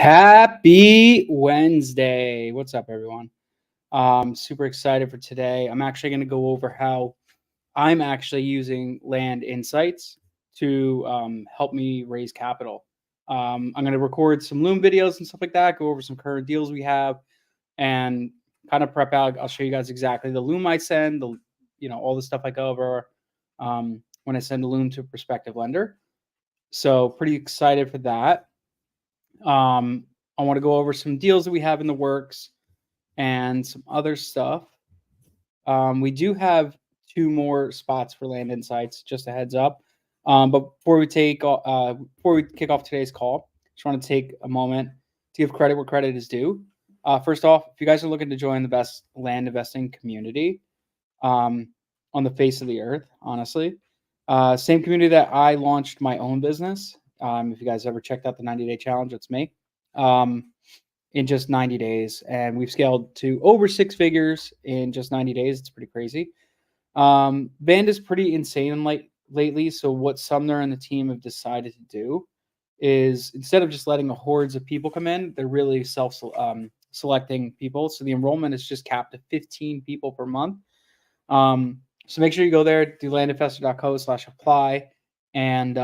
Happy Wednesday. What's up, everyone? Super excited for today. I'm actually going to go over how I'm actually using Land Insights to help me raise capital. I'm going to record some Loom videos and stuff like that, go over some current deals we have, and kind of prep out. I'll show you guys exactly the Loom I send, all the stuff I go over when I send a Loom to a prospective lender. So pretty excited for that. I want to go over some deals that we have in the works and some other stuff. We do have 2 more spots for Land Insights, just a heads up. But before we kick off today's call, just want to take a moment to give credit where credit is due. First off, if you guys are looking to join the best land investing community on the face of the earth, honestly, same community that I launched my own business. If you guys ever checked out the 90-day challenge, it's me. In just 90 days. And we've scaled to over 6 figures in just 90 days. It's pretty crazy. Band is pretty insane lately. So what Sumner and the team have decided to do is instead of just letting a hordes of people come in, they're really selecting people. So the enrollment is just capped to 15 people per month. So make sure you go there, do landinvestor.co/apply. And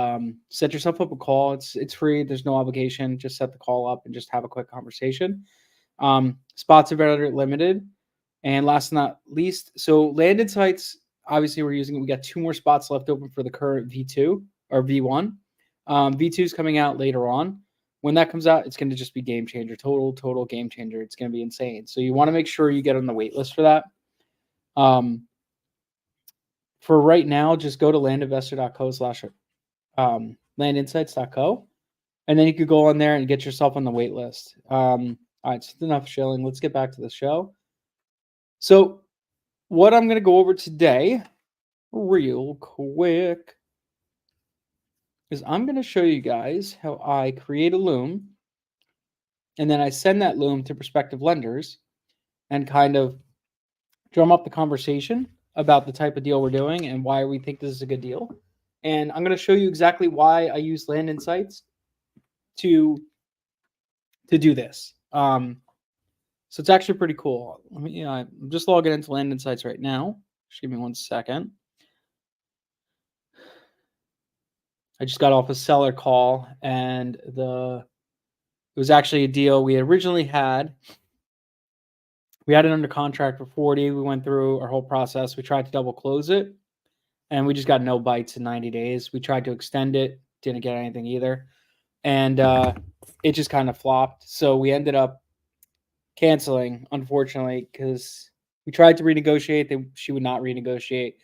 set yourself up a call. It's free. There's no obligation. Just set the call up and just have a quick conversation. Spots are very limited. And last but not least, so Land Insights, obviously we're using it. We got 2 more spots left open for the current V2 or V1. V2 is coming out later on. When that comes out, it's going to just be game changer, total game changer. It's going to be insane. So you want to make sure you get on the wait list for that. For right now, just go to landinvestor.co/landinsights.co, and then you could go on there and get yourself on the wait list. All right, so enough shilling. Let's get back to the show. So what I'm going to go over today real quick is I'm going to show you guys how I create a Loom, and then I send that Loom to prospective lenders and kind of drum up the conversation about the type of deal we're doing and why we think this is a good deal. And I'm going to show you exactly why I use Land Insights to do this. So it's actually pretty cool. I'm just logging into Land Insights right now. Just give me 1 second. I just got off a seller call, and it was actually a deal we originally had. We had it under contract for 40. We went through our whole process. We tried to double close it, and we just got no bites in 90 days. We tried to extend it, didn't get anything either. And it just kind of flopped. So we ended up canceling, unfortunately, because we tried to renegotiate. She would not renegotiate.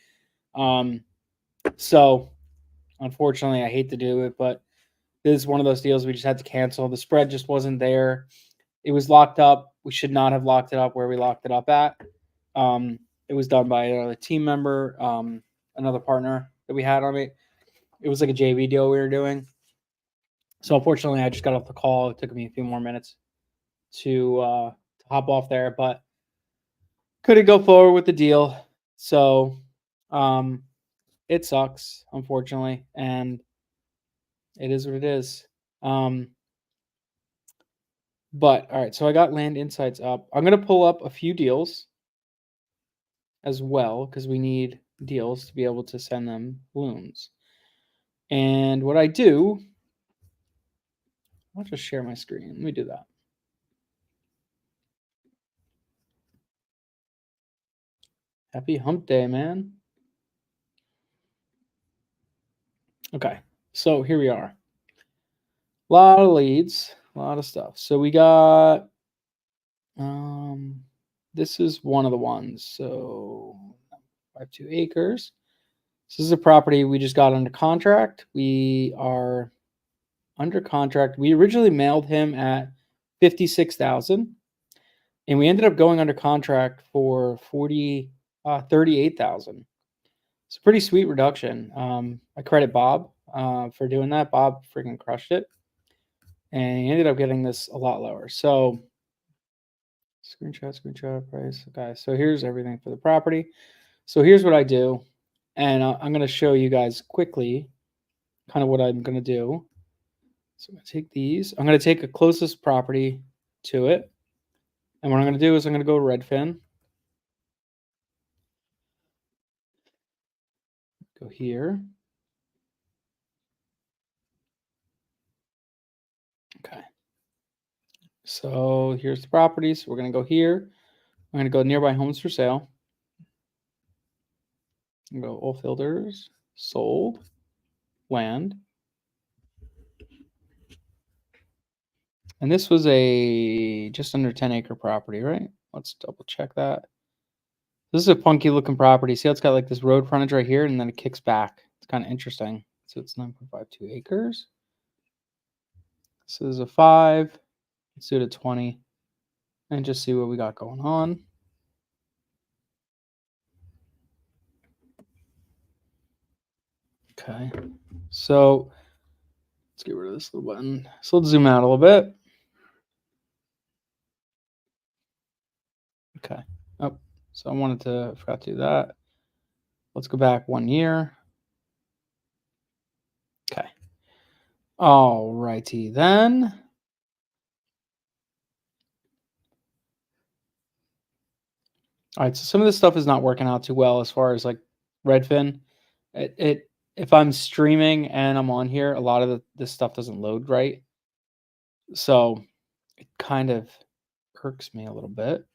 So unfortunately, I hate to do it, but this is one of those deals we just had to cancel. The spread just wasn't there. It was locked up. We should not have locked it up where we locked it up at. It was done by another team member, another partner that we had on it. It was like a JV deal we were doing. So unfortunately, I just got off the call. It took me a few more minutes to hop off there, but couldn't go forward with the deal. So it sucks, unfortunately, and it is what it is. But all right, so I got Land Insights up. I'm going to pull up a few deals as well because we need deals to be able to send them Looms. And what I do, I'll just share my screen. Let me do that. Happy hump day, man. Okay, so here we are. A lot of leads, a lot of stuff. So we got, this is one of the ones. So 52 acres. This is a property we just got under contract. We are under contract. We originally mailed him at $56,000, and we ended up going under contract for $38,000. It's a pretty sweet reduction. I credit Bob for doing that. Bob freaking crushed it, and he ended up getting this a lot lower. So screenshot price. Okay, so here's everything for the property. So here's what I do, and I'm going to show you guys quickly kind of what I'm going to do. So I'm going to take these. I'm going to take a closest property to it. And what I'm going to do is I'm going to go Redfin. Go here. Okay. So here's the properties. We're going to go here. I'm going to go nearby homes for sale. I'm going to go all filters, sold, land. And this was a just under 10-acre property, right? Let's double check that. This is a funky looking property. See how it's got like this road frontage right here and then it kicks back. It's kind of interesting. So it's 9.52 acres. So there's a 5. Let's do it at 20 and just see what we got going on. Okay. So let's get rid of this little button. So let's zoom out a little bit. Okay. Oh, so I forgot to do that. Let's go back 1 year. Okay. All righty then. All right, so some of this stuff is not working out too well as far as like Redfin. If I'm streaming and I'm on here, a lot of this stuff doesn't load right. So it kind of irks me a little bit.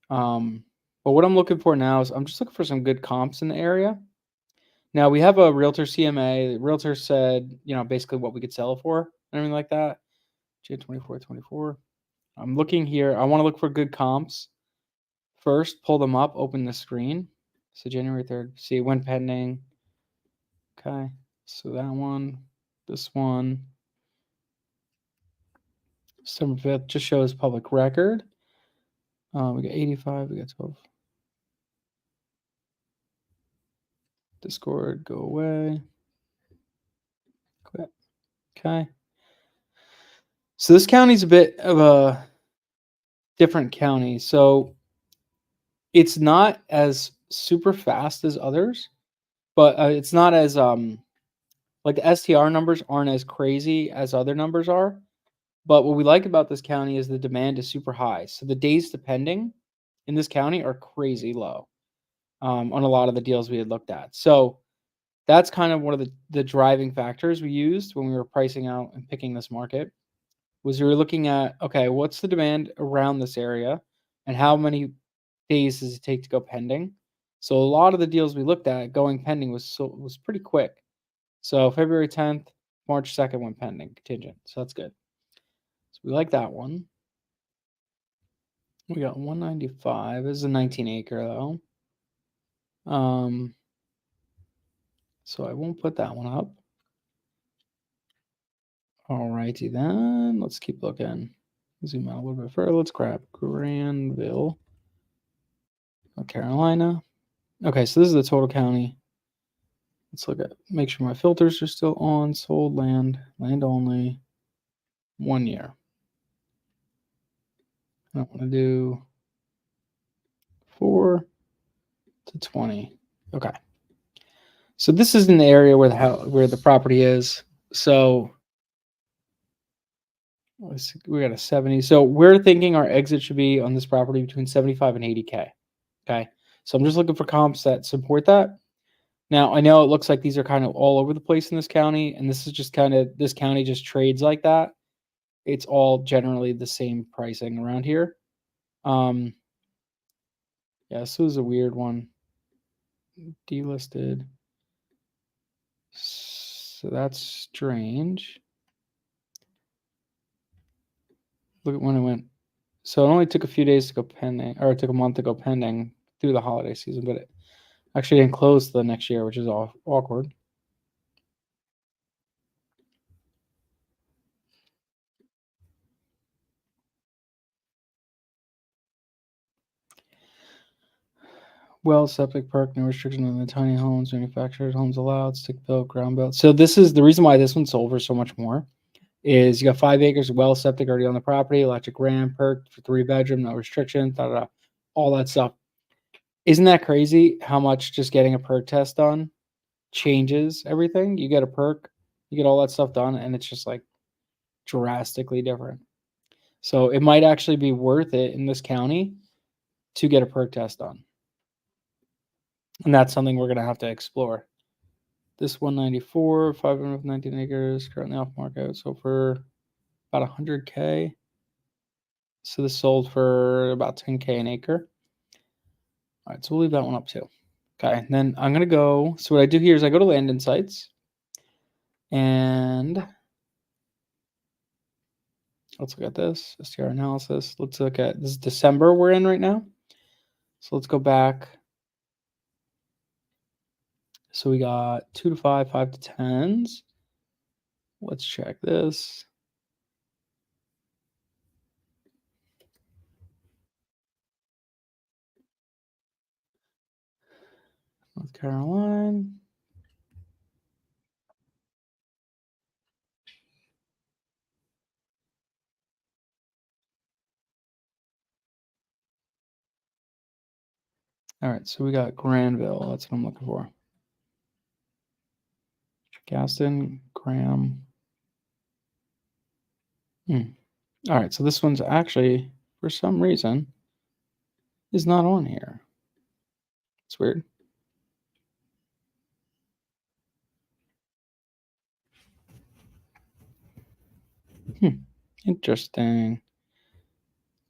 But what I'm looking for now is I'm just looking for some good comps in the area. Now we have a realtor CMA. The realtor said, basically what we could sell it for and everything like that. Jan 24. I'm looking here. I want to look for good comps. First, pull them up, open the screen. So January 3rd, see when pending. Okay, so that one, this one, December 5th just shows public record. We got 85, we got 12. Discord, go away. Quit. Okay. So this county's a bit of a different county. So it's not as super fast as others, but it's not as like the STR numbers aren't as crazy as other numbers are. But what we like about this county is the demand is super high. So the days to pending in this county are crazy low on a lot of the deals we had looked at. So that's kind of one of the driving factors we used when we were pricing out and picking this market was we were looking at, okay, what's the demand around this area and how many days does it take to go pending? So a lot of the deals we looked at going pending was pretty quick. So February 10th, March 2nd went pending contingent. So that's good. So we like that one. We got 195. This is a 19 acre though. So I won't put that one up. Alrighty then. Let's keep looking. Zoom out a little bit further. Let's grab Granville, North Carolina. Okay, so this is the total county. Let's make sure my filters are still on. Sold land, land only, 1 year. I want to do 4 to 20. Okay. So this is in the area where the property is. So we got a 70. So we're thinking our exit should be on this property between 75 and 80K. Okay. So I'm just looking for comps that support that. Now I know it looks like these are kind of all over the place in this county, and this is just this county just trades like that. It's all generally the same pricing around here. Yeah, this was a weird one. Delisted. So that's strange. Look at when it went. So it only took a few days to go pending, or it took a month to go pending through the holiday season, but it actually didn't close the next year, which is awkward. Well, septic park, no restriction on the tiny homes, manufactured homes allowed, stick built, ground built. So this is the reason why this one sold for so much more. Is you got 5 acres of well septic already on the property, electric ram, perk for 3-bedroom, no restriction, all that stuff. Isn't that crazy how much just getting a perk test done changes everything? You get a perk, you get all that stuff done, and it's just like drastically different. So it might actually be worth it in this county to get a perk test done. And that's something we're going to have to explore. This 194, 519 acres, currently off market. So for about 100K. So this sold for about 10K an acre. All right, so we'll leave that one up too. Okay, and then I'm going to go. So what I do here is I go to Land Insights. And let's look at this, STR analysis. Let's look at, this is December we're in right now. So let's go back. So we got 2 to 5, 5 to 10s. Let's check this. North Carolina. All right, so we got Granville. That's what I'm looking for. Gaston, Graham. All right, so this one's actually, for some reason, is not on here. It's weird. Interesting.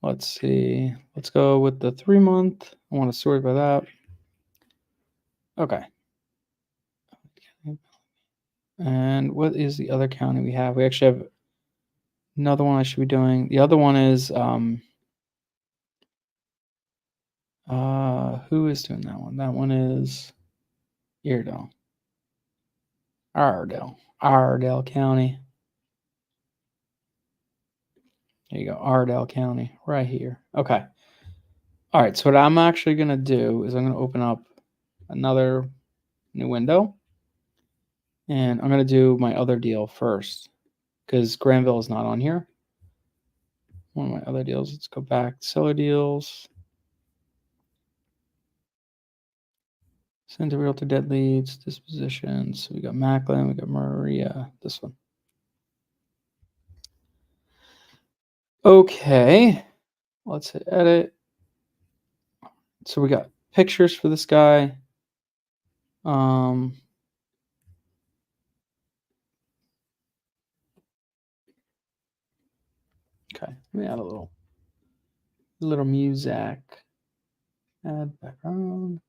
Let's see. Let's go with the 3-month. I want to sort by that. Okay. And what is the other county we have? We actually have another one I should be doing. The other one is who is doing that one? That one is Iredell. Ardell County. There you go, Ardell County, right here. Okay. All right, so what I'm actually going to do is I'm going to open up another new window. And I'm going to do my other deal first because Granville is not on here. One of my other deals. Let's go back. Seller deals. Send to realtor dead leads. Dispositions. So we got Macklin. We got Maria. This one. Okay. Let's hit edit. So we got pictures for this guy. Okay. Let me add a little music. Add background.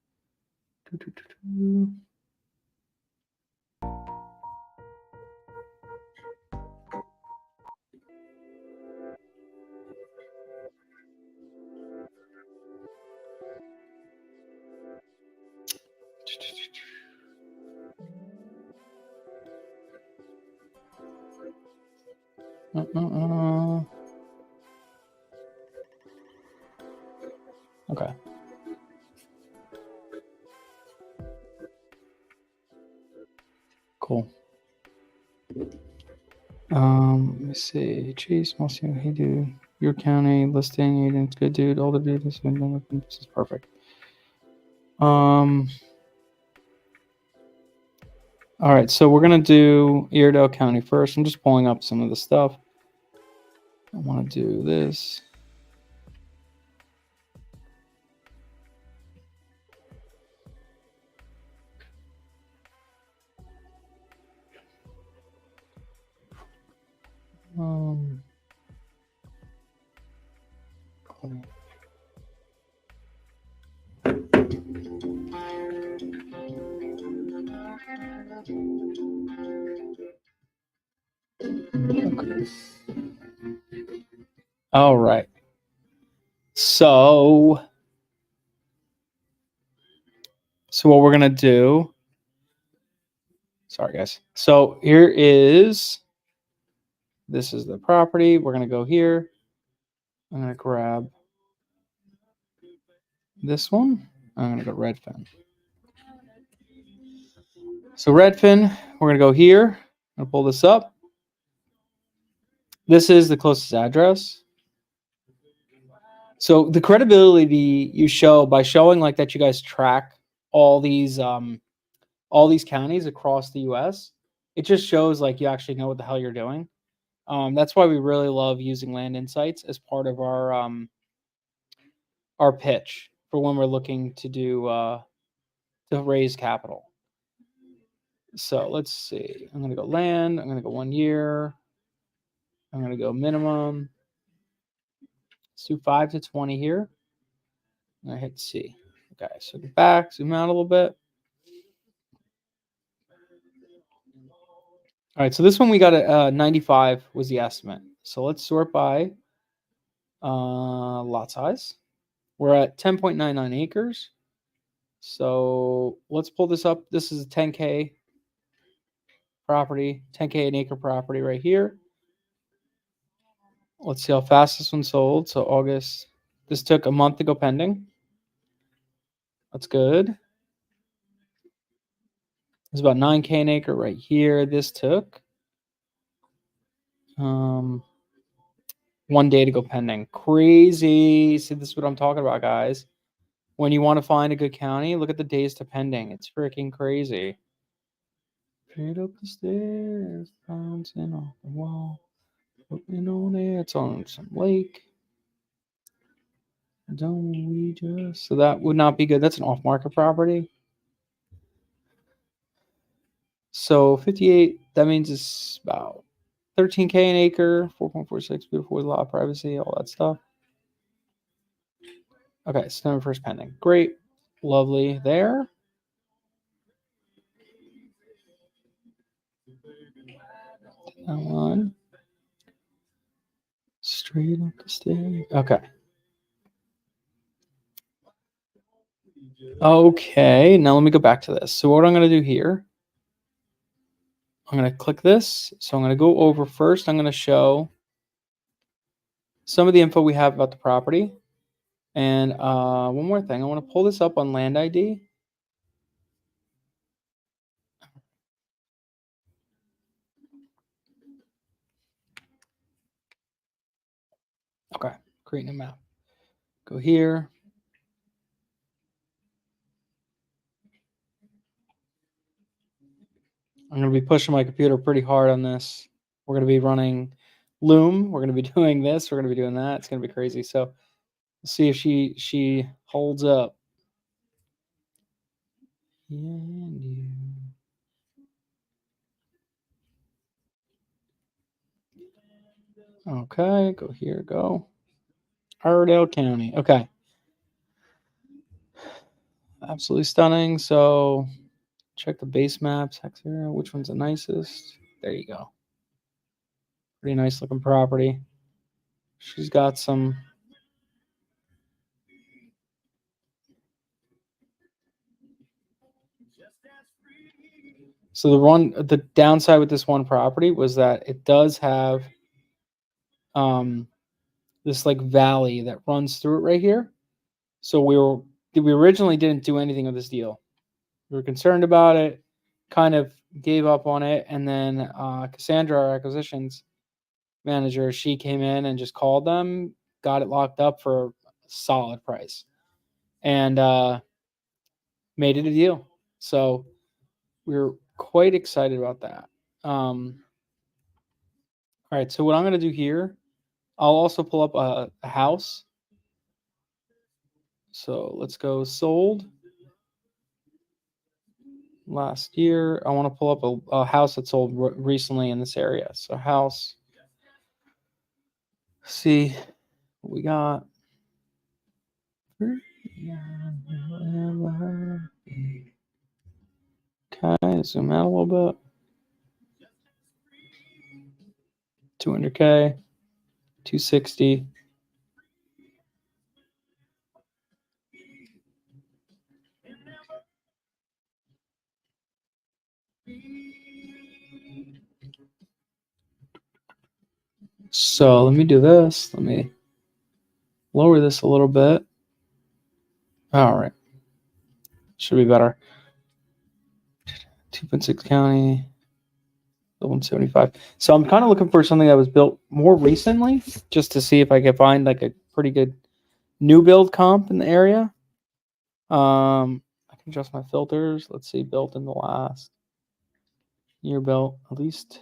Okay. Cool. Let me see. Chase, Monsieur, hey dude. Your county listing agents, good dude. All the dudes, this is perfect. All right, so we're gonna do Iredell County first. I'm just pulling up some of the stuff. I want to do this. Okay. All right. So what we're gonna do. Sorry, guys. So here is. This is the property. We're gonna go here. I'm gonna grab this one. I'm gonna go Redfin. So Redfin, we're gonna go here. I'm gonna pull this up. This is the closest address. So the credibility you show by showing like that you guys track all these counties across the US, it just shows like you actually know what the hell you're doing. That's why we really love using land insights as part of our pitch for when we're looking to do to raise capital. So let's see. I'm gonna go land. I'm gonna go 1 year. I'm gonna go minimum. Let's do 5 to 20 here. I hit C. Okay, so go back, zoom out a little bit. All right, so this one we got a 95 was the estimate. So let's sort by lot size. We're at 10.99 acres. So let's pull this up. This is a 10K property, 10K an acre property right here. Let's see how fast this one sold. So August, this took a month to go pending. That's good. It's about 9K an acre right here. This took 1 day to go pending. Crazy. See, this is what I'm talking about, guys. When you want to find a good county, look at the days to pending. It's freaking crazy. Straight up the stairs, bouncing off the wall. Looking on it, it's on some lake. Don't we just? So that would not be good. That's an off-market property. So 58, that means it's about 13K an acre, 4.46, beautiful with a lot of privacy, all that stuff. Okay, September 1st pending. Great. Lovely there. That one. Straight up the stairs. Okay. Okay, now let me go back to this. So what I'm going to do here, I'm going to click this. So I'm going to go over first. I'm going to show some of the info we have about the property. And one more thing. I want to pull this up on Land ID. Okay, creating a map. Go here. I'm going to be pushing my computer pretty hard on this. We're going to be running Loom. We're going to be doing this. We're going to be doing that. It's going to be crazy. So let's see if she holds up. Okay, go here, go. Iredell County. Okay. Absolutely stunning. So check the base maps. Hex area. Which one's the nicest? There you go. Pretty nice looking property. She's got some. So the downside with this one property was that it does have this like valley that runs through it right here. So we originally didn't do anything with this deal. We were concerned about it, kind of gave up on it, and then Cassandra, our acquisitions manager, she came in and just called them, got it locked up for a solid price, and made it a deal. So we were quite excited about that. All right, so what I'm going to do here, I'll also pull up a house. So let's go sold last year. I want to pull up a house that sold recently in this area. So house, see what we got. Okay, zoom out a little bit. 200K, 260. So let me do this. Let me lower this a little bit. All right. Should be better. 2.6 county, 175. So I'm kind of looking for something that was built more recently, just to see if I can find like a pretty good new build comp in the area. I can adjust my filters. Let's see, built in the last year, built at least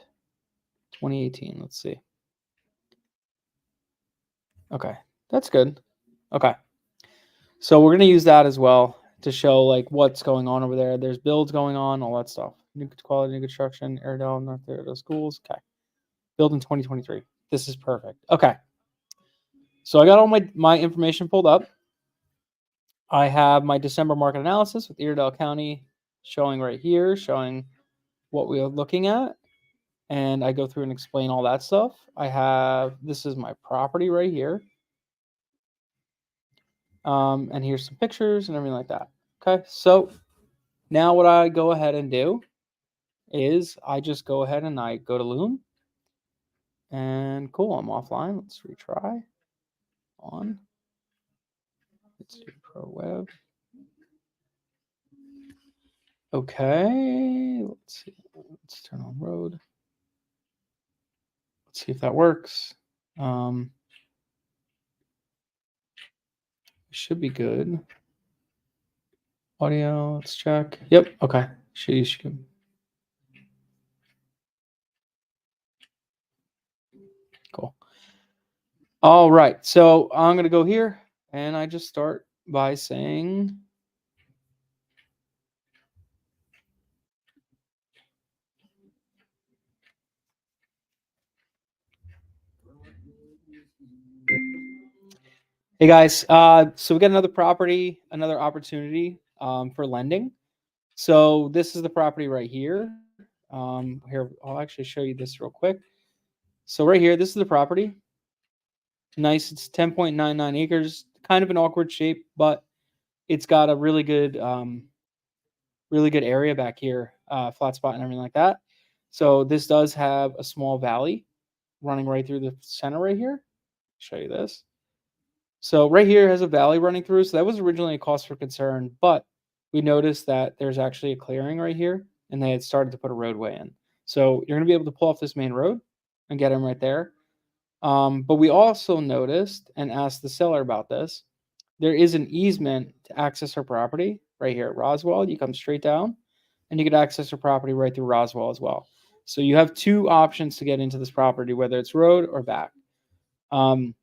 2018. Let's see. Okay, that's good. Okay, so we're gonna use that as well to show like what's going on over there. There's builds going on, all that stuff. New quality, new construction, Airedale, North Airedale schools. Okay, build in 2023. This is perfect. Okay, so I got all my information pulled up. I have my December market analysis with Iredell County showing right here, showing what we are looking at. And I go through and explain all that stuff. I have, this is my property right here. And here's some pictures and everything like that. Okay, so now what I go ahead and do is I just go ahead and I go to Loom. And cool, I'm offline. Let's retry. On. Let's do Pro Web. Okay, let's see. Let's turn on road. Let's see if that works. Should be good. Audio, let's check. Yep, okay. Should. Cool. All right, so I'm gonna go here and I just start by saying hey guys, so we got another property, another opportunity for lending. So this is the property right here. Here, I'll actually show you this real quick. So right here, this is the property. Nice, it's 10.99 acres, kind of an awkward shape, but it's got a really good area back here, flat spot and everything like that. So this does have a small valley running right through the center right here. Show you this. So right here has a valley running through. So that was originally a cause for concern, but we noticed that there's actually a clearing right here, and they had started to put a roadway in. So you're going to be able to pull off this main road and get them right there. But we also noticed and asked the seller about this. There is an easement to access her property right here at Roswell. You come straight down, and you can access her property right through Roswell as well. So you have two options to get into this property, whether it's road or back. Um,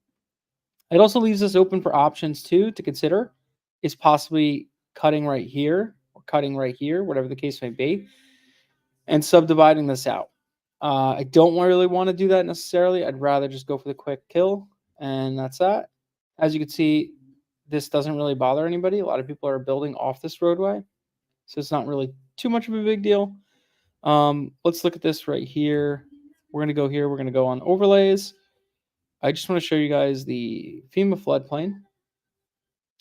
it also leaves us open for options too to consider, is possibly cutting right here or cutting right here, whatever the case may be, and subdividing this out. I don't really want to do that necessarily. I'd rather just go for the quick kill, and that's that. As you can see, this doesn't really bother anybody. A lot of people are building off this roadway, so it's not really too much of a big deal. Let's look at this right here. We're going to go here. We're going to go on overlays. I just want to show you guys the FEMA floodplain.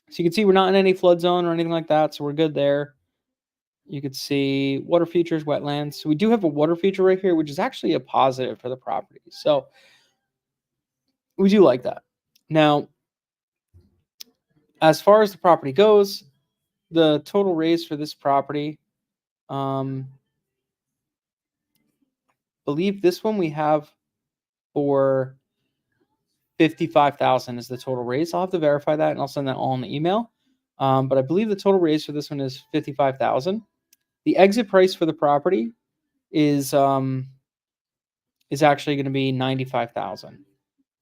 So you can see we're not in any flood zone or anything like that, so we're good there. You could see water features, wetlands. So we do have a water feature right here, which is actually a positive for the property. So we do like that. Now, as far as the property goes, the total raise for this property, believe this one we have for 55,000 is the total raise. I'll have to verify that and I'll send that all in the email. But I believe the total raise for this one is 55,000. The exit price for the property is actually going to be 95,000.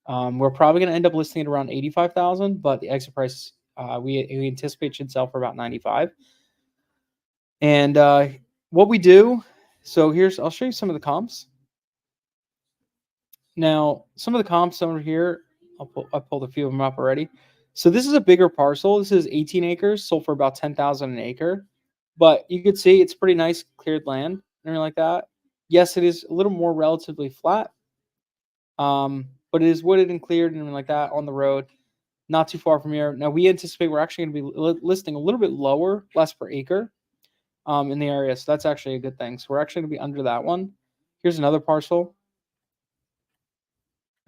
We're probably going to end up listing it around 85,000, but the exit price we anticipate should sell for about 95. And what we do, so I'll show you some of the comps. Now, some of the comps over here, I pulled a few of them up already. So this is a bigger parcel. This is 18 acres, sold for about 10,000 an acre. But you could see it's pretty nice cleared land and everything like that. Yes, it is a little more relatively flat, but it is wooded and cleared and everything like that on the road, not too far from here. Now we anticipate we're actually going to be listing a little bit lower, less per acre, in the area. So that's actually a good thing. So we're actually going to be under that one. Here's another parcel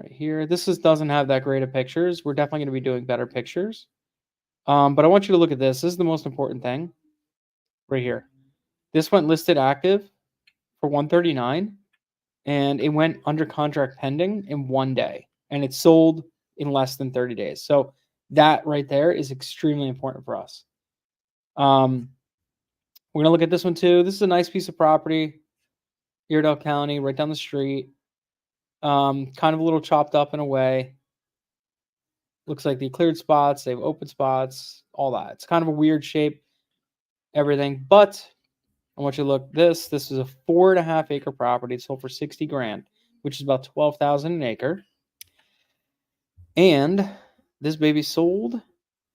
right here. This doesn't have that great of pictures. We're definitely going to be doing better pictures. But I want you to look at this. This is the most important thing right here. This went listed active for 139, and it went under contract pending in 1 day, and it sold in less than 30 days. So that right there is extremely important for us. We're going to look at this one too. This is a nice piece of property, Iredell County, right down the street. Kind of a little chopped up in a way. Looks like they cleared spots, they have open spots, all that. It's kind of a weird shape, everything. But I want you to look. This is a 4.5 acre property. It sold for 60 grand, which is about 12,000 an acre. And this baby sold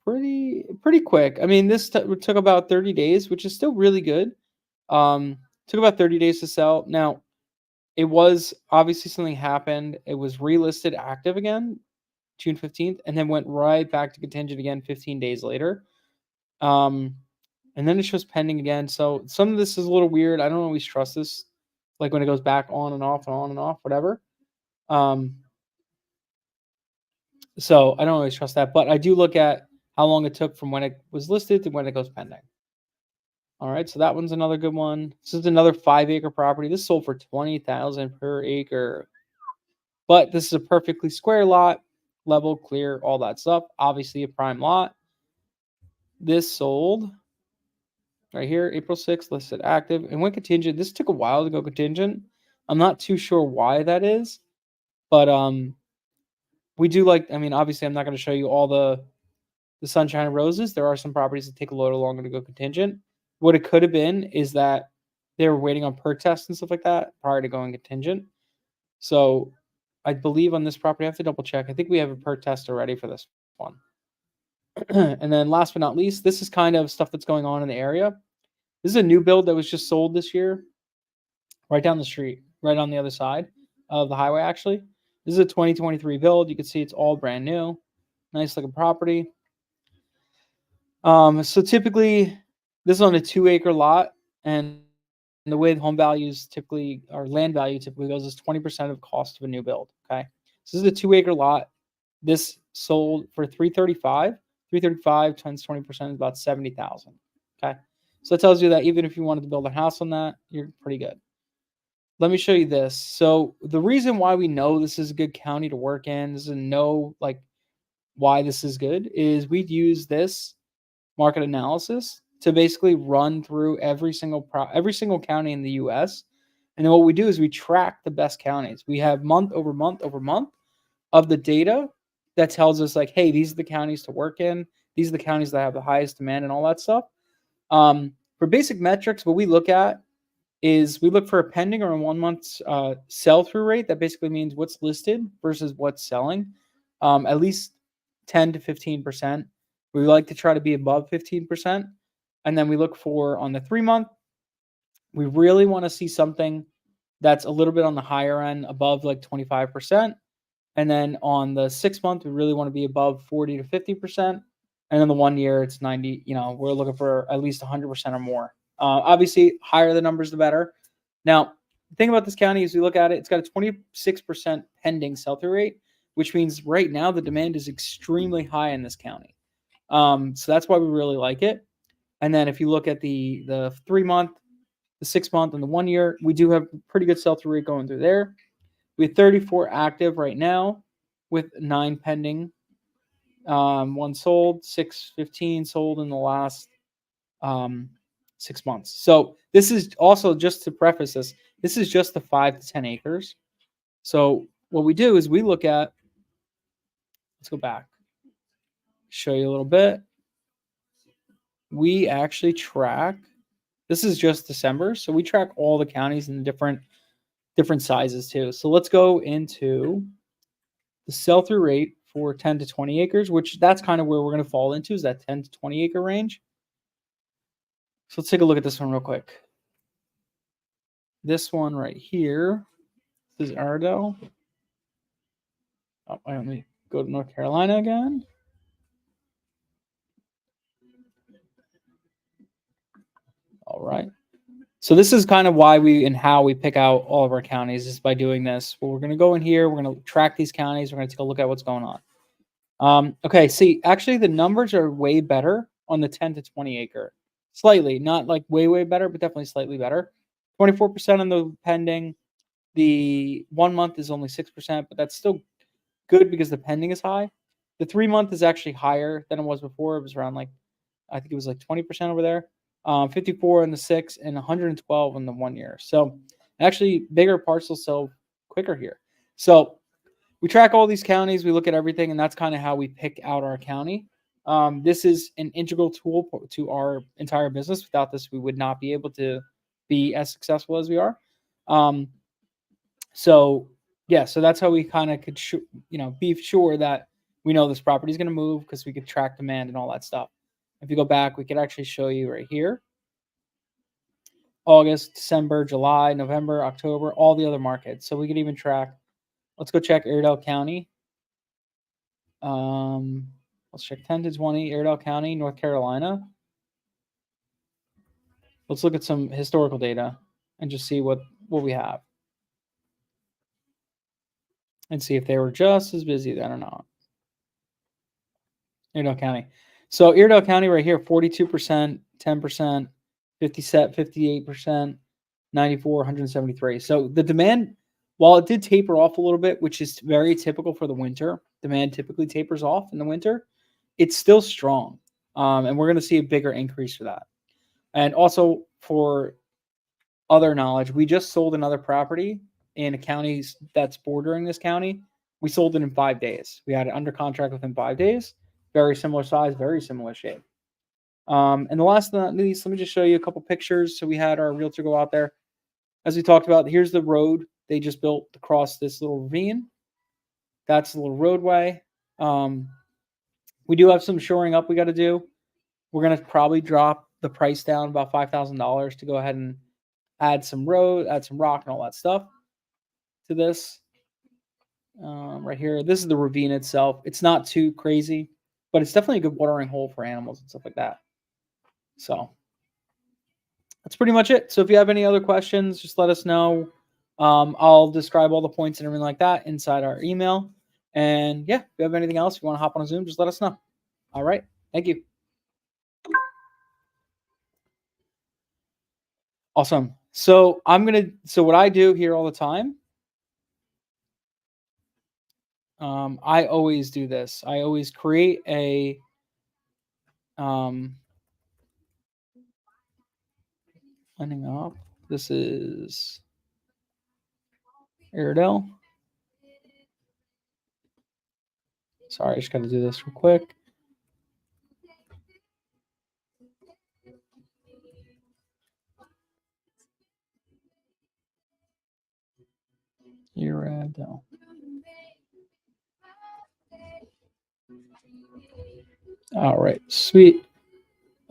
pretty quick. I mean, this took about 30 days, which is still really good. Took about 30 days to sell. Now, it was obviously something happened. It was relisted active again, June 15th, and then went right back to contingent again 15 days later. And then it shows pending again. So some of this is a little weird. I don't always trust this, like when it goes back on and off and on and off, whatever. So I don't always trust that, but I do look at how long it took from when it was listed to when it goes pending. All right, so that one's another good one. This is another 5-acre property. This sold for $20,000 per acre, but this is a perfectly square lot, level, clear, all that stuff. Obviously, a prime lot. This sold right here, April 6th, listed active, and went contingent. This took a while to go contingent. I'm not too sure why that is, but we do like. I mean, obviously, I'm not going to show you all the sunshine and roses. There are some properties that take a little longer to go contingent. What it could have been is that they were waiting on perk tests and stuff like that prior to going contingent. So I believe on this property, I have to double check. I think we have a perk test already for this one. And then last but not least, this is kind of stuff that's going on in the area. This is a new build that was just sold this year, right down the street, right on the other side of the highway, actually. This is a 2023 build. You can see it's all brand new. Nice looking property. So typically, this is on a 2-acre lot, and the way the home values typically, or land value typically goes, is 20% of cost of a new build. Okay, so this is a 2-acre lot. This sold for 335. 335 times 20% is about 70,000. Okay, so that tells you that even if you wanted to build a house on that, you're pretty good. Let me show you this. So the reason why we know this is a good county to work in, this is know like why this is good, is we'd use this market analysis to basically run through every single county in the US. And then what we do is we track the best counties. We have month over month over month of the data that tells us like, hey, these are the counties to work in. These are the counties that have the highest demand and all that stuff. For basic metrics, what we look at is we look for a pending or a 1 month sell-through rate. That basically means what's listed versus what's selling. At least 10 to 15%. We like to try to be above 15%. And then we look for on the 3 month, we really want to see something that's a little bit on the higher end, above like 25%. And then on the 6 month, we really want to be above 40 to 50%. And in the 1 year, it's 90. We're looking for at least 100% or more. Obviously, higher the numbers, the better. Now, the thing about this county is we look at it, it's got a 26% pending sell-through rate, which means right now the demand is extremely high in this county. So that's why we really like it. And then if you look at the 3 month, the 6 month, and the 1 year, we do have pretty good sell-through rate going through there. We have 34 active right now with 9 pending. 1 sold, 15 sold in the last 6 months. So this is also, just to preface this is just the 5 to 10 acres. So what we do is we look at, let's go back, show you a little bit. We actually track, this is just December, so we track all the counties in different sizes too. So let's go into the sell-through rate for 10 to 20 acres, which that's kind of where we're going to fall into, is that 10 to 20 acre range. So let's take a look at this one real quick. This one right here, this is Ardell. Let me go to North Carolina again. All right. So this is kind of why and how we pick out all of our counties, is by doing this. Well, we're going to go in here. We're going to track these counties. We're going to take a look at what's going on. Okay. See, actually the numbers are way better on the 10 to 20 acre. Slightly, not like way better, but definitely slightly better. 24% on the pending. The 1 month is only 6%, but that's still good because the pending is high. The 3 month is actually higher than it was before. It was around I think it was 20% over there. 54 in the 6 and 112 in the 1 year. So actually bigger parcels sell quicker here. So we track all these counties, we look at everything, and that's kind of how we pick out our county. This is an integral tool to our entire business. Without this, we would not be able to be as successful as we are. So yeah, so that's how we kind of could, be sure that we know this property is going to move because we could track demand and all that stuff. If you go back, we could actually show you right here: August, December, July, November, October, all the other markets. So we could even track. Let's go check Iredell County. Let's check 10 to 20, Iredell County, North Carolina. Let's look at some historical data and just see what we have. And see if they were just as busy then or not. Iredell County. So Iredell County right here, 42%, 10%, 58%, 94, 173. So the demand, while it did taper off a little bit, which is very typical for the winter, demand typically tapers off in the winter, it's still strong. And we're going to see a bigger increase for that. And also for other knowledge, we just sold another property in a county that's bordering this county. We sold it in 5 days. We had it under contract within 5 days. Very similar size, very similar shape. And the last but not least, let me just show you a couple pictures. So we had our realtor go out there. As we talked about, here's the road they just built across this little ravine. That's a little roadway. We do have some shoring up we got to do. We're going to probably drop the price down about $5,000 to go ahead and add some road, add some rock and all that stuff to this. Right here, this is the ravine itself. It's not too crazy, but it's definitely a good watering hole for animals and stuff like that. So that's pretty much it. So if you have any other questions, just let us know. I'll describe all the points and everything like that inside our email. And yeah, if you have anything else, if you want to hop on a Zoom, just let us know. All right. Thank you. Awesome. So so what I do here all the time, I always do this. I always create a, lining up. This is Iredell. Sorry, I just got to do this real quick. Iredell. All right, sweet.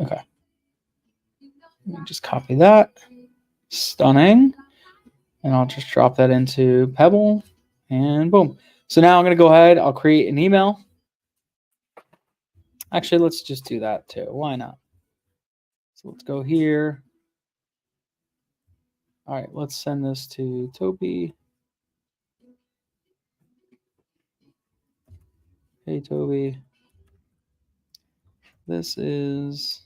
Okay. Let me just copy that. Stunning. And I'll just drop that into Pebble and boom. So now I'm going to go ahead. I'll create an email. Actually, let's just do that too. Why not? So let's go here. All right, let's send this to Toby. Hey, Toby. This is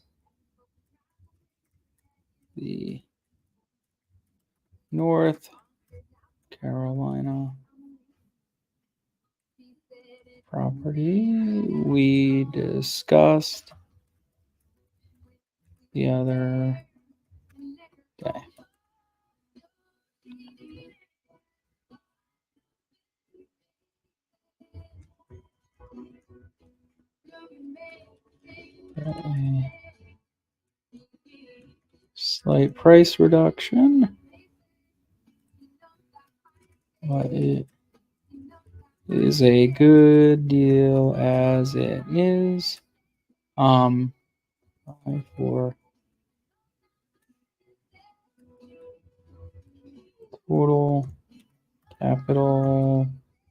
the North Carolina property we discussed the other day. Slight price reduction, but it is a good deal as it is. For total capital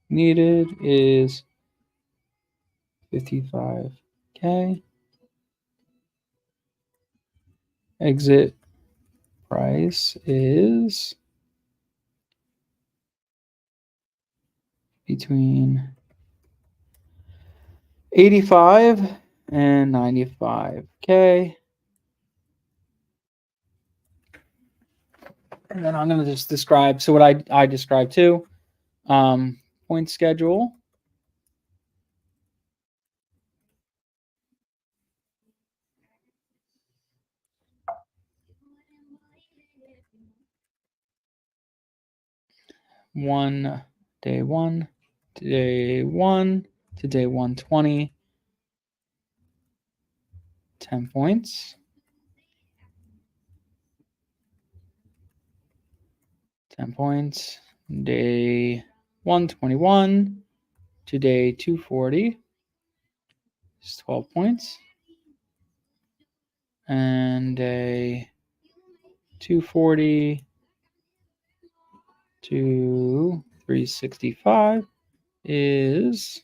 needed is $55K. Exit price is between 85 and 95K. And then I'm going to just describe, so what I describe too, point schedule. Day one. day 1 to day 120, 10 points. 10 points. Day 121 to day 240 is 12 points. And day 240 to 365 is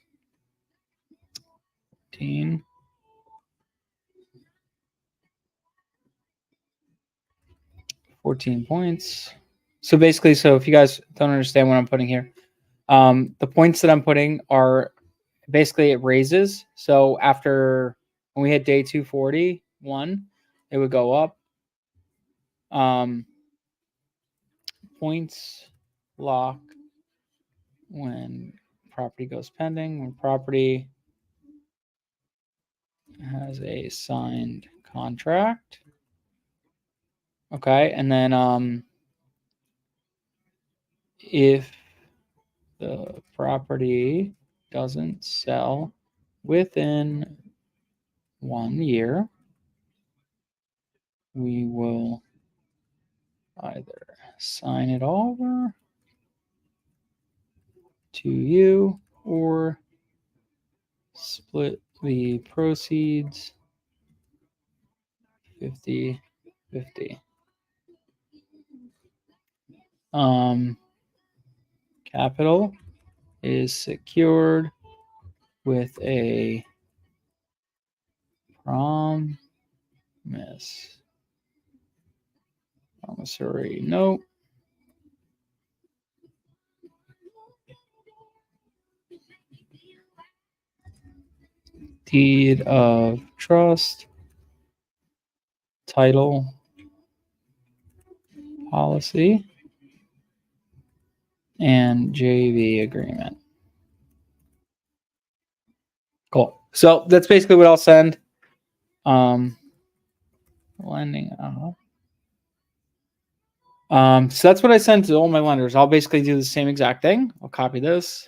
14 points. So basically, if you guys don't understand what I'm putting here, the points that I'm putting are basically it raises. So after when we hit day 241, it would go up. Points lock when property goes pending, when property has a signed contract. Okay, and then if the property doesn't sell within 1 year, we will either sign it over to you or split the proceeds 50-50. Capital is secured with a promissory note. Deed of trust, title, policy, and JV agreement. Cool. So that's basically what I'll send. Lending out. So that's what I send to all my lenders. I'll basically do the same exact thing. I'll copy this.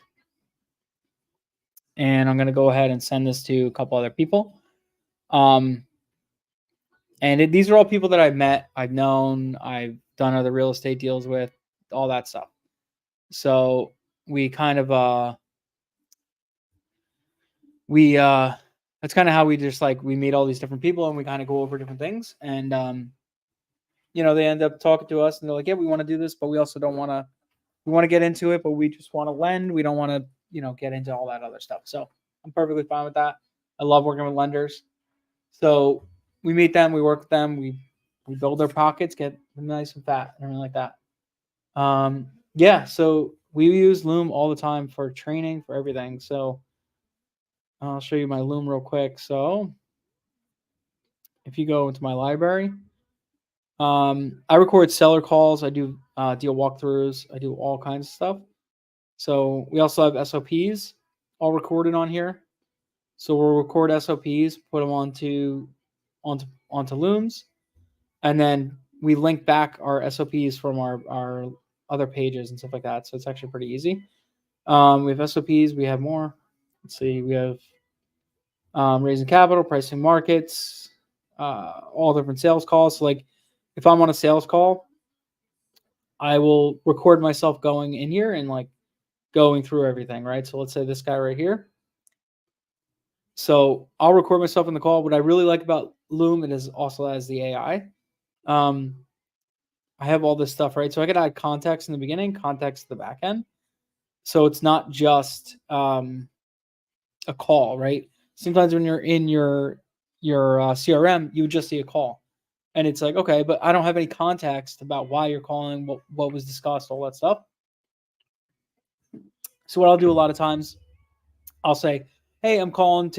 And I'm going to go ahead and send this to a couple other people. These are all people that I've met, I've known, I've done other real estate deals with, all that stuff. So we kind of that's kind of how we just we meet all these different people and we kind of go over different things. And they end up talking to us and they're like, yeah, we want to do this, but we also don't want to. We want to get into it, but we just want to lend. We don't want to, get into all that other stuff. So I'm perfectly fine with that. I love working with lenders. So we meet them, we work with them, we build their pockets, get them nice and fat, and everything like that. So we use Loom all the time for training, for everything. So I'll show you my Loom real quick. So if you go into my library, I record seller calls, I do deal walkthroughs, I do all kinds of stuff. So we also have SOPs all recorded on here. So we'll record SOPs, put them onto Looms, and then we link back our SOPs from our other pages and stuff like that. So it's actually pretty easy. We have SOPs. We have more. Let's see. We have raising capital, pricing markets, all different sales calls. So if I'm on a sales call, I will record myself going in here and going through everything, right? So let's say this guy right here. So I'll record myself in the call. What I really like about Loom, it is also as the AI. I have all this stuff, right? So I could add context in the beginning, context at the back end. So it's not just a call, right? Sometimes when you're in your CRM, you would just see a call. And it's like, okay, but I don't have any context about why you're calling, what was discussed, all that stuff. So what I'll do a lot of times, I'll say, hey, I'm calling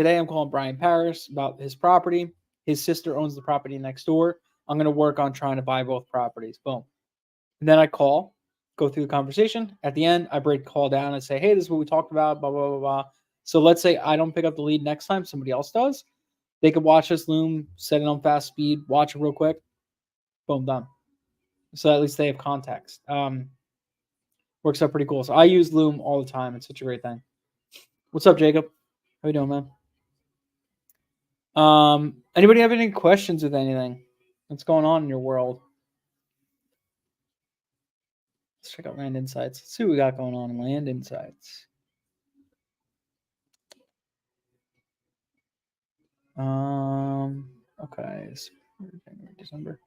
Brian Paris about his property. His sister owns the property next door. I'm going to work on trying to buy both properties. Boom. And then I go through the conversation. At the end, I break the call down and say, hey, this is what we talked about, blah, blah, blah, blah. So let's say I don't pick up the lead next time, somebody else does. They could watch this Loom, set it on fast speed, watch it real quick. Boom, done. So at least they have context. Works out pretty cool. So I use Loom all the time. It's such a great thing. What's up, Jacob? How you doing, man? Anybody have any questions with anything? What's going on in your world? Let's check out Land Insights. Let's see what we got going on in Land Insights. Okay. December.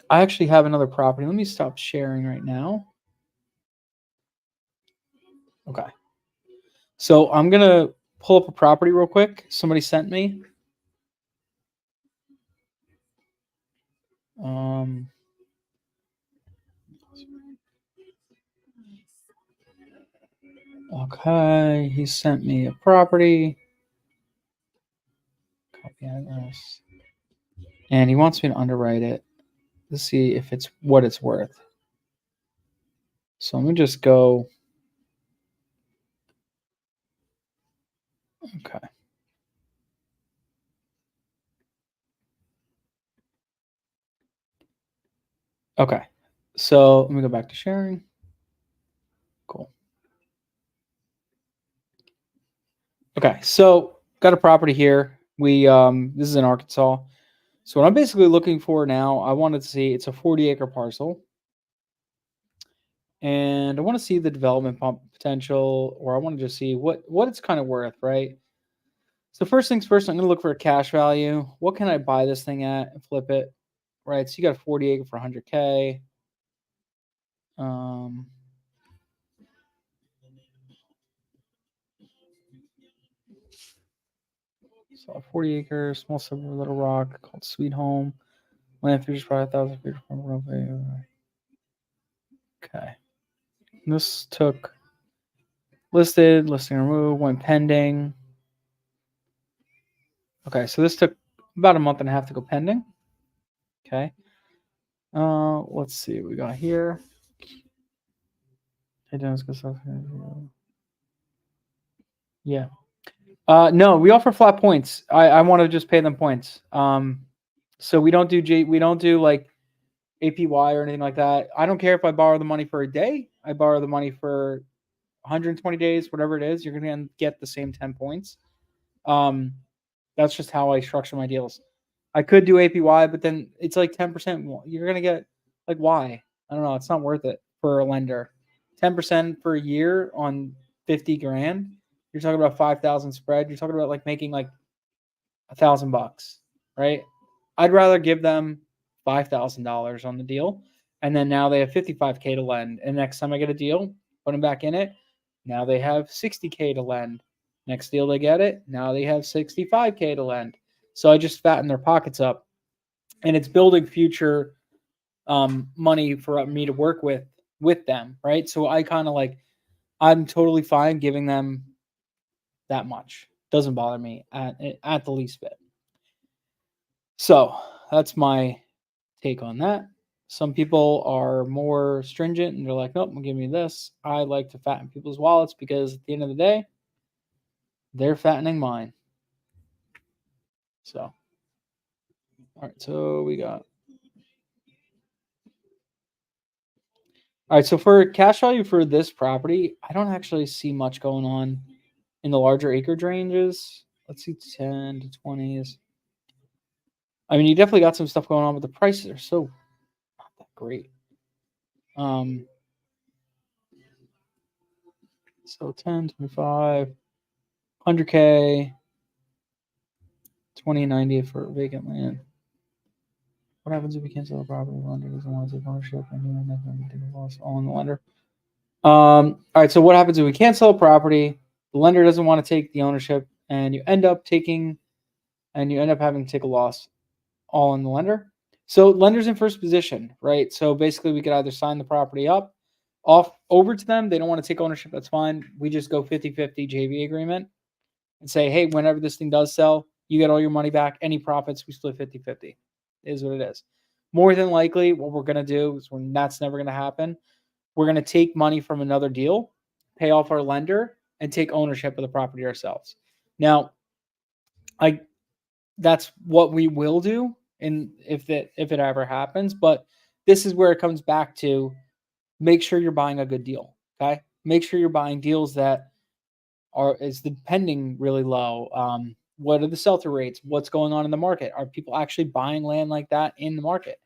I actually have another property. Let me stop sharing right now. Okay. So I'm gonna pull up a property real quick. Somebody sent me. Okay, he sent me a property. Copy address. And he wants me to underwrite it to see if it's what it's worth. So let me just go. Okay. Okay. So let me go back to sharing. Cool. Okay. So got a property here. This is in Arkansas. So what I'm basically looking for now, I wanted to see it's a 40-acre parcel. And I want to see the development potential, or I want to just see what it's kind of worth, right? So first things first, I'm going to look for a cash value. What can I buy this thing at and flip it, right? So you got a 40-acre for 100K. So a 40 acre, small suburb of Little Rock called Sweet Home. Land 35,000 feet from runway. Okay. This took listed, listing removed, went pending. Okay, so this took about a month and a half to go pending. Okay. Let's see what we got here. Hey, Dennis, yeah. No, we offer flat points. I want to just pay them points. So we don't do like APY or anything like that. I don't care if I borrow the money for a day. I borrow the money for 120 days, whatever it is. You're going to get the same 10 points. That's just how I structure my deals. I could do APY, but then it's like 10%. You're going to get like why? I don't know. It's not worth it for a lender. 10% for a year on 50 grand. You're talking about 5,000 spread. You're talking about like making like $1,000, right? I'd rather give them $5,000 on the deal, and then now they have 55K to lend. And next time I get a deal, put them back in it. Now they have 60K to lend. Next deal they get it. Now they have 65K to lend. So I just fatten their pockets up, and it's building future money for me to work with them, right? So I kind of like, I'm totally fine giving them that much. Doesn't bother me at the least bit. So that's my take on that. Some people are more stringent and they're like, nope, give me this. I like to fatten people's wallets because at the end of the day, they're fattening mine. So, all right, so we got. All right, so for cash value for this property, I don't actually see much going on in the larger acreage ranges. Let's see, 10 to 20s. I mean, you definitely got some stuff going on, but the prices are so not that great. So 10, 25, 100K, 2090 for vacant land. What happens if we cancel the property? The lender doesn't want to take ownership and you end up taking a loss all on the lender. All right, so what happens if we cancel a property? The lender doesn't want to take the ownership and you end up having to take a loss all on the lender. So lender's in first position, right? So basically we could either sign the property up off over to them. They don't want to take ownership. That's fine. We just go 50-50 JV agreement and say, hey, whenever this thing does sell, you get all your money back. Any profits, we split 50-50. Is what it is. More than likely, what we're going to do is when that's never going to happen, we're going to take money from another deal, pay off our lender, and take ownership of the property ourselves. Now, that's what we will do, and if it ever happens. But this is where it comes back to: make sure you're buying a good deal. Okay, make sure you're buying deals that is the pending really low. What are the sell-through rates? What's going on in the market? Are people actually buying land like that in the market?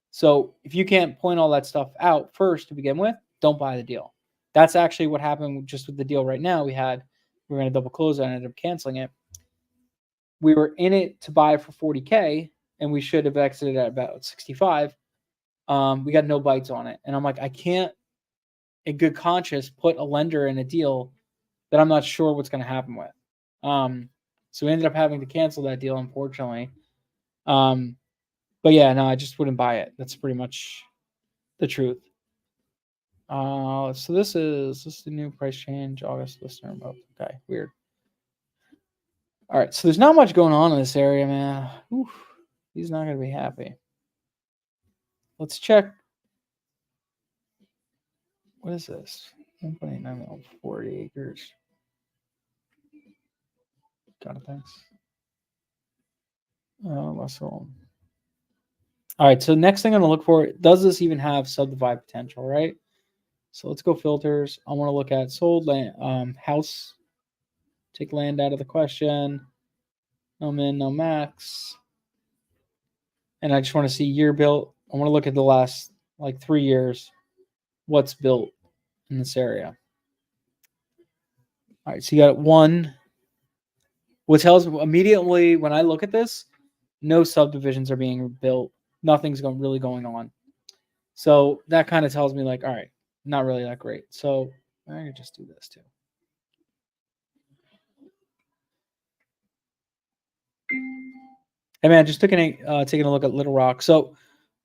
So if you can't point all that stuff out first to begin with, don't buy the deal. That's actually what happened just with the deal right now. We were going to double close it. I ended up canceling it. We were in it to buy for 40K, and we should have exited at about 65. We got no bites on it. And I'm like, I can't, in good conscience, put a lender in a deal that I'm not sure what's going to happen with. So we ended up having to cancel that deal, unfortunately. But yeah, no, I just wouldn't buy it. That's pretty much the truth. So this is the new price change, August listener remote. Okay, weird. All right, so there's not much going on in this area, man. Oof, he's not going to be happy. Let's check. What is this? 1.9 40 acres. Got it, thanks. All right, so next thing I'm going to look for, does this even have subdivide potential, right? So let's go filters. I want to look at sold land, house. Take land out of the question. No min, no max. And I just want to see year built. I want to look at the last 3 years. What's built in this area. All right, so you got one. What tells me immediately when I look at this, no subdivisions are being built. Nothing's really going on. So that kind of tells me all right, not really that great. So I can just do this too. Hey man, just taking a look at Little Rock. So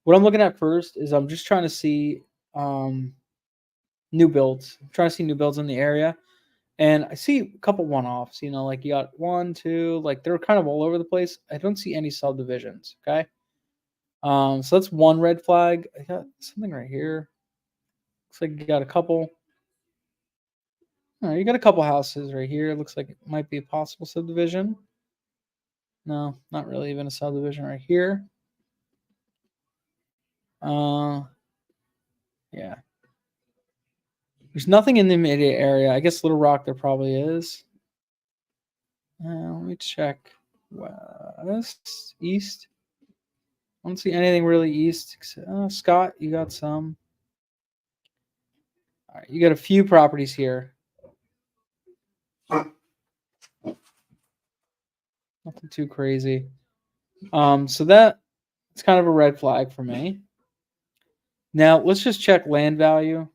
what I'm looking at first is I'm just trying to see new builds. I'm trying to see new builds in the area. And I see a couple one-offs, you got 1, 2, they're kind of all over the place. I don't see any subdivisions, okay? So that's one red flag. I got something right here. Looks like you got a couple. You got a couple houses right here. Looks like it might be a possible subdivision. No, not really even a subdivision right here. Yeah. There's nothing in the immediate area. I guess Little Rock there probably is. Let me check. West, east. I don't see anything really east. Scott, you got some. All right, you got a few properties here. Nothing too crazy. So that's kind of a red flag for me. Now let's just check land value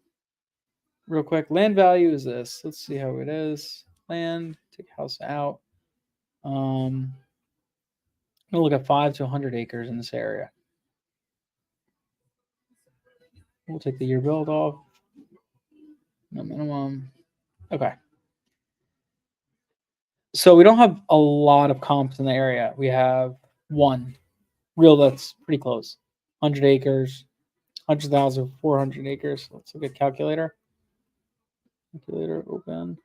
real quick. Land value is this. Let's see how it is. Land, take house out. I'm gonna look at 5 to 100 acres in this area. We'll take the year build off. No minimum. Okay. So we don't have a lot of comps in the area. We have one real that's pretty close. 100 acres, 100,000, 400 acres. Let's look at calculator. Calculator open.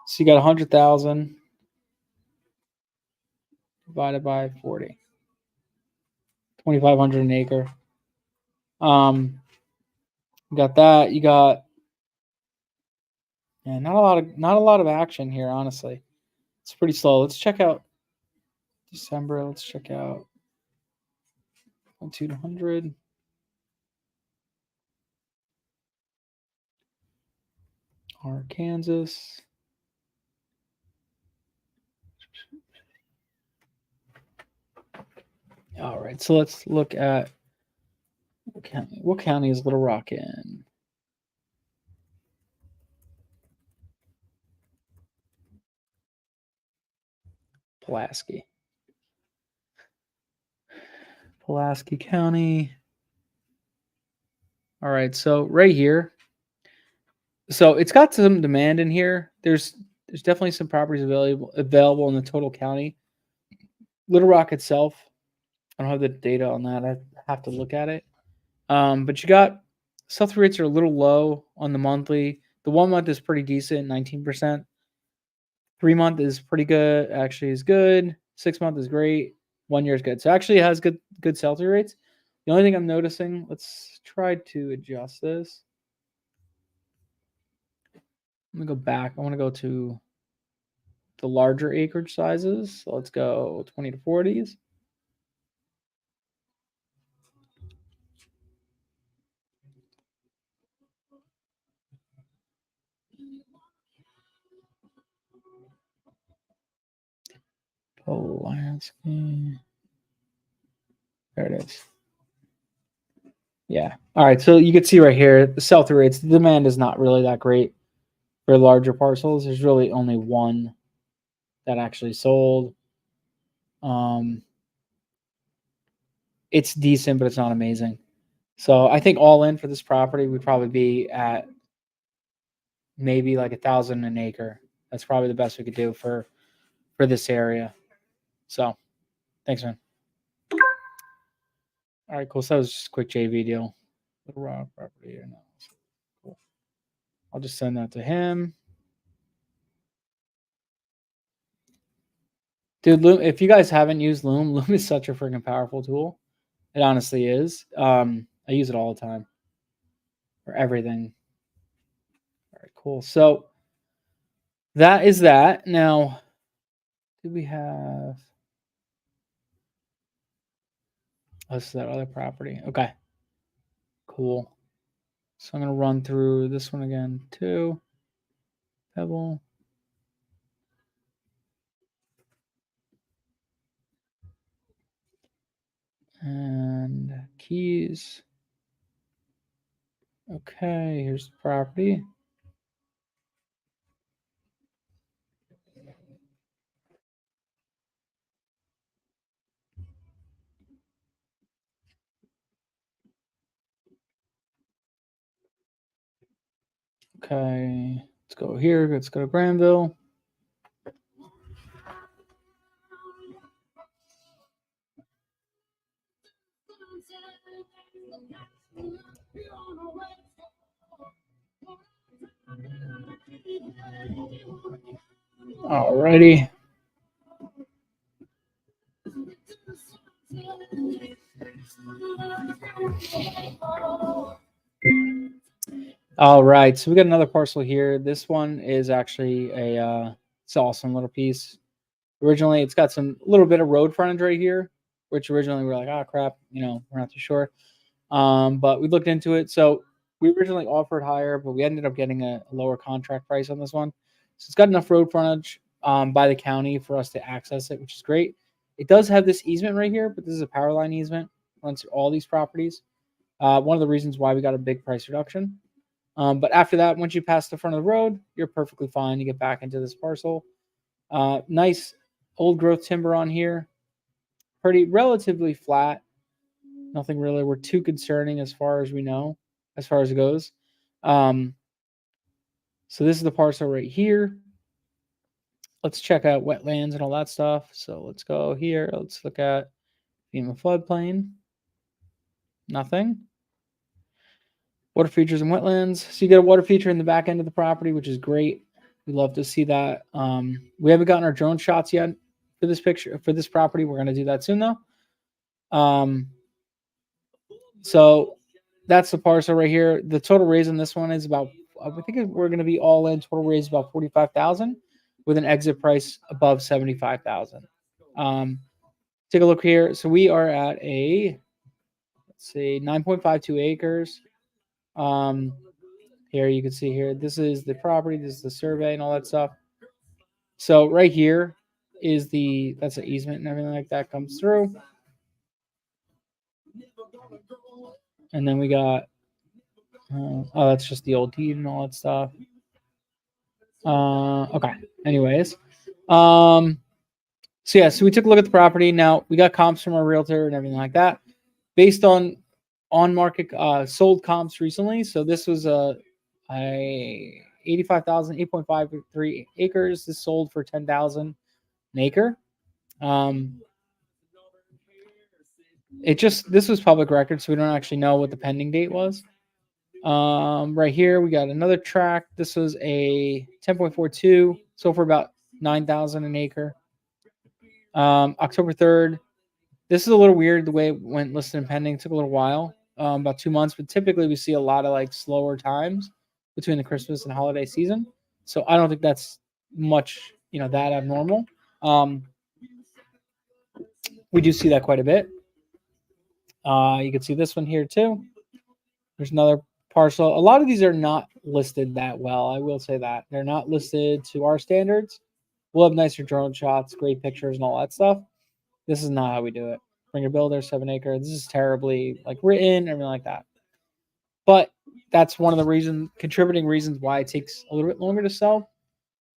So you got 100,000 divided by 40. 2,500 an acre. You got that. You got not a lot of action here, honestly. It's pretty slow. Let's check out December. Let's check out 200. Kansas. All right, so let's look at what county. What county is Little Rock in? Pulaski. Pulaski County. All right, so right here. So it's got some demand in here. There's definitely some properties available in the total county. Little Rock itself, I don't have the data on that. I have to look at it. But you got sell-through rates are a little low on the monthly. The 1 month is pretty decent, 19%. 3 month is pretty good. Actually, is good. 6 month is great. 1 year is good. So actually, it has good sell-through rates. The only thing I'm noticing, let's try to adjust this. Let me go back. I want to go to the larger acreage sizes. So let's go 20 to 40s. Polanski. There it is. Yeah. All right. So you can see right here the sell-through rates. The demand is not really that great for larger parcels. There's really only one that actually sold. It's decent, but it's not amazing. So I think all in for this property would probably be at maybe like $1,000 an acre. That's probably the best we could do for this area. So thanks, man. All right, cool. So that was just a quick JV deal. Little Rock property or no? Cool. I'll just send that to him. Dude, Loom, if you guys haven't used Loom, Loom is such a freaking powerful tool. It honestly is. I use it all the time for everything. All right, cool. So that is that. Now, do we have? Oh, this is that other property. Okay, cool. So I'm gonna run through this one again too. Pebble. And keys. Okay, here's the property. Okay, let's go here. Let's go to Granville. Alrighty. All right, so we got another parcel here. This one is actually a it's awesome little piece. Originally, it's got some little bit of road frontage right here, which originally we were like, oh crap, we're not too sure. But we looked into it. So we originally offered higher, but we ended up getting a lower contract price on this one. So it's got enough road frontage by the county for us to access it, which is great. It does have this easement right here, but this is a power line easement. Runs through all these properties. One of the reasons why we got a big price reduction. But after that, once you pass the front of the road, you're perfectly fine. You get back into this parcel. Nice old growth timber on here. Pretty relatively flat. Nothing really we're too concerning as far as we know, as far as it goes. So this is the parcel right here. Let's check out wetlands and all that stuff. So let's go here. Let's look at FEMA floodplain. Nothing. Water features and wetlands. So you get a water feature in the back end of the property, which is great. We love to see that. We haven't gotten our drone shots yet for this picture for this property. We're going to do that soon though. So that's the parcel right here. The total raise on this one is about, I think we're going to be all in total raise about 45,000 with an exit price above 75,000. Take a look here. So we are at a, let's see, 9.52 acres. Here you can see here, this is the property, this is the survey and all that stuff. So right here is that's an easement and everything like that comes through. And then we got, oh, that's just the old deed and all that stuff. Okay. Anyways, so yeah, so we took a look at the property. Now we got comps from our realtor and everything like that, based on market sold comps recently. So this was a 85,000, 8.53 acres. This sold for 10,000 an acre. This was public record, so we don't actually know what the pending date was. Right here we got another tract. This was a 10.42, sold for about 9,000 an acre. October 3rd. This is a little weird the way it went listed and pending. It took a little while, about 2 months, but typically we see a lot of like slower times between the Christmas and holiday season. So I don't think that's much, that abnormal. We do see that quite a bit. You can see this one here too. There's another parcel. A lot of these are not listed that well. I will say that they're not listed to our standards. We'll have nicer drone shots, great pictures, and all that stuff. This is not how we do it. Bring your builder, 7 acre. This is terribly written, everything like that. But that's one of the contributing reasons why it takes a little bit longer to sell.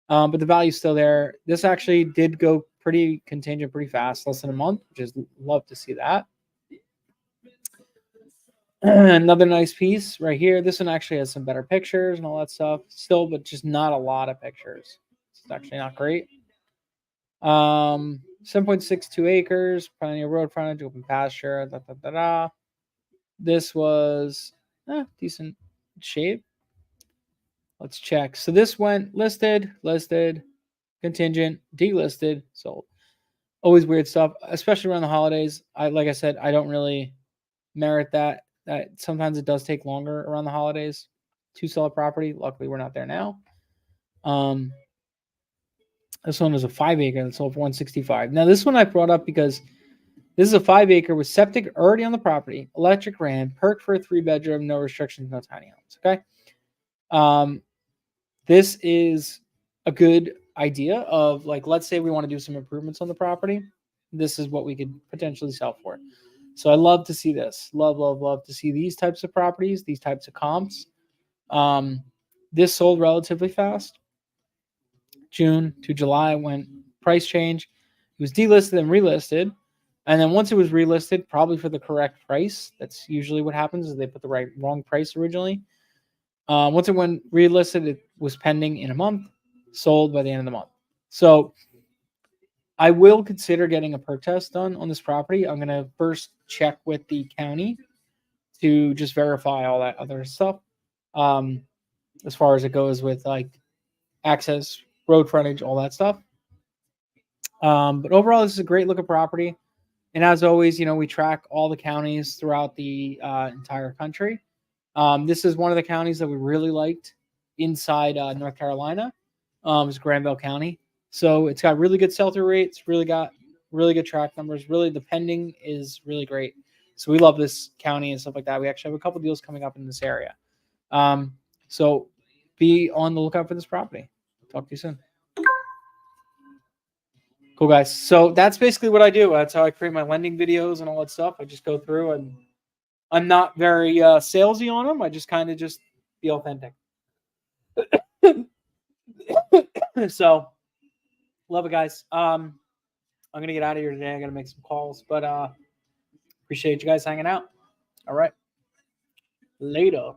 But the value's still there. This actually did go pretty contingent pretty fast, less than a month, which is love to see that. Another nice piece right here. This one actually has some better pictures and all that stuff still, but just not a lot of pictures. It's actually not great. 7.62 acres, plenty of road frontage, open pasture. This was decent shape. Let's check. So this went listed, contingent, delisted, sold. Always weird stuff, especially around the holidays. Like I said, I don't really merit that. That sometimes it does take longer around the holidays to sell a property. Luckily, we're not there now. This one was a 5 acre that sold for 165. Now this one I brought up because this is a 5 acre with septic already on the property, electric ran, perk for a 3-bedroom, no restrictions, no tiny homes. Okay. This is a good idea of let's say we want to do some improvements on the property. This is what we could potentially sell for. So I love to see this. Love to see these types of properties, these types of comps. This sold relatively fast. June to July went price change. It was delisted and relisted. And then once it was relisted, probably for the correct price, that's usually what happens is they put the wrong price originally. Once it went relisted, it was pending in a month, sold by the end of the month. So I will consider getting a perk test done on this property. I'm going to first check with the county to just verify all that other stuff. As far as it goes with access, road frontage, all that stuff. But overall, this is a great looking property. And as always, we track all the counties throughout the entire country. This is one of the counties that we really liked inside North Carolina. It's Granville County. So it's got really good sell-through rates, really got really good track numbers. Really, the pending is really great. So we love this county and stuff like that. We actually have a couple deals coming up in this area. So be on the lookout for this property. Talk to you soon. Cool, guys. So that's basically what I do. That's how I create my lending videos and all that stuff. I just go through and I'm not very salesy on them. I just kind of just be authentic. So love it, guys. I'm going to get out of here today. I got to make some calls, but appreciate you guys hanging out. All right. Later.